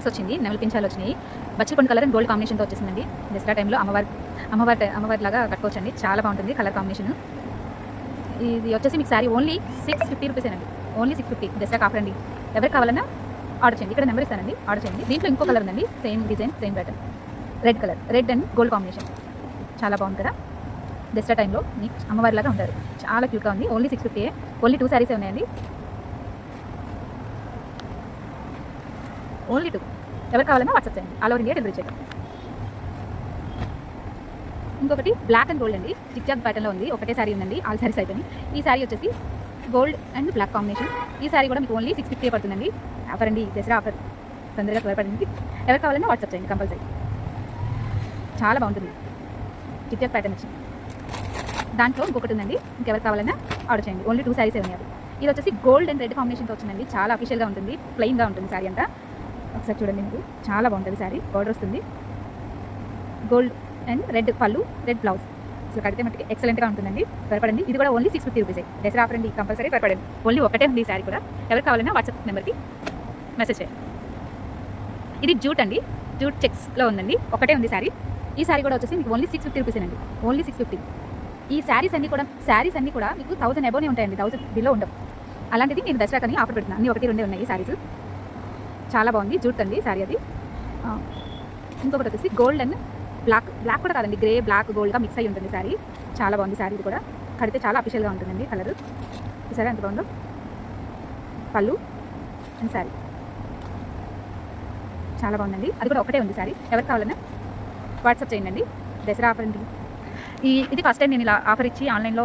Checks వచ్చింది, నెమలి పింఛాలు వచ్చినాయి. బచ్చికొండ కలర్ అండ్ గోల్డ్ కాంబినేషన్తో వచ్చేసిందండి. దసరా టైంలో అమ్మవారి లాగా కట్టుకోవచ్చండి. చాలా బాగుంటుంది కలర్ కాంబినేషన్. ఇది వచ్చేసి మీకు శారీ ఓన్లీ 650 రూపీసేనండి. ఓన్లీ 650. దసరా ఆఫర్ అండి. ఎవరికి కావాలన్నా ఆర్డర్ చేయండి. ఇక్కడ నెంబర్ ఇస్తానండి, ఆర్డర్ చేయండి. దీంట్లో ఇంకో కలర్ ఉందండి, same design same pattern, red colour, red and gold combination. చాలా బాగుంది కదా. దసరా టైంలో మీకు అమ్మవారిలాగా ఉంటారు. చాలా క్యూట్గా ఉంది. ఓన్లీ 650. ఓన్లీ 2 శారీసే ఉన్నాయండి. ఓన్లీ 2. ఎవరు కావాలన్నా వాట్సాప్ చేయండి. ఆల్ ఓవర్ ఇండియా డెలివరీ చేయండి. ఇంకొకటి బ్లాక్ అండ్ గోల్డ్ అండి. జిగ్జాగ్ ప్యాటర్న్లో ఉంది. ఒకటే శారీ ఉందండి, ఆల్ శారీస్ అయిపోయి. ఈ శారీ వచ్చేసి గోల్డ్ అండ్ బ్లాక్ కాంబినేషన్. ఈ శారీ కూడా మీకు ఓన్లీ 650 పడుతుందండి. ఆఫర్ అండి, దసరా ఆఫర్. తొందరగా త్వరపడండి. ఎవరు కావాలన్నా వాట్సాప్ చేయండి కంపల్సరీ. చాలా బాగుంటుంది. జిగ్జాగ్ ప్యాటర్న్ వచ్చింది. దాంట్లో ఇంకొకటి ఉందండి, ఇంకెవరు కావాలన్నా ఆర్డర్ చేయండి. ఓన్లీ 2 శారీసే ఉన్నాయి. ఇది వచ్చేసి గోల్డ్ అండ్ రెడ్ కాంబినేషన్తో వచ్చిందండి. చాలా అఫీషియల్గా ఉంటుంది, ప్లెయిన్గా ఉంటుంది శారీ అంతా. ఒకసారి చూడండి, మీకు చాలా బాగుంటుంది శారీ. బార్డర్ వస్తుంది, గోల్డ్ అండ్ రెడ్ పళ్ళు, రెడ్ బ్లౌజ్. అసలు కడితే మట్టుకి ఎక్సలెంట్గా ఉంటుందండి. త్వరపడండి. ఇది కూడా ఓన్లీ 650 రూపీసే. దసరా ఆఫర్ అండి, కంపల్సరీ త్వరపడండి. ఓన్లీ ఒకటే ఉంది ఈ శారీ కూడా. ఎవరు కావాలన్నా వాట్సాప్ నెంబర్కి మెసేజ్ చేయండి. ఇది జూట్ అండి, జూట్ చెక్స్లో ఉందండి. ఒకటే ఉంది శారీ. ఈ శారీ కూడా వచ్చేసి మీకు ఓన్లీ 650 రూపీసేనండి. ఓన్లీ 650. ఈ శారీస్ అన్నీ కూడా మీకు 1000 అబోనే ఉంటాయండి, 1000 బిలో ఉండవు. అలాంటిది నేను దసరా కానీ ఆఫర్ పెడుతున్నాను. అన్ని 1-2 ఉన్నాయి ఈ శారీస్. చాలా బాగుంది. జూట్ అండి శారీ అది. ఇంకొకటి వచ్చేసి గోల్డ్ అండ్ బ్లాక్ కూడా కాదండి, గ్రే బ్లాక్ గోల్డ్గా మిక్స్ అయ్యి ఉంటుంది శారీ. చాలా బాగుంది శారీ. ఇది కూడా కడితే చాలా అఫీషియల్గా ఉంటుందండి కలర్. ఈ శారీ ఎంత బాగుందో. పళ్ళు అండ్ శారీ చాలా బాగుందండి. అది కూడా ఒకటే ఉంది శారీ. ఎవరికి కావాలన్నా వాట్సాప్ చేయండి. దసరా ఆఫర్ అండి. ఇది ఫస్ట్ టైం నేను ఇలా ఆఫర్ ఇచ్చి ఆన్లైన్లో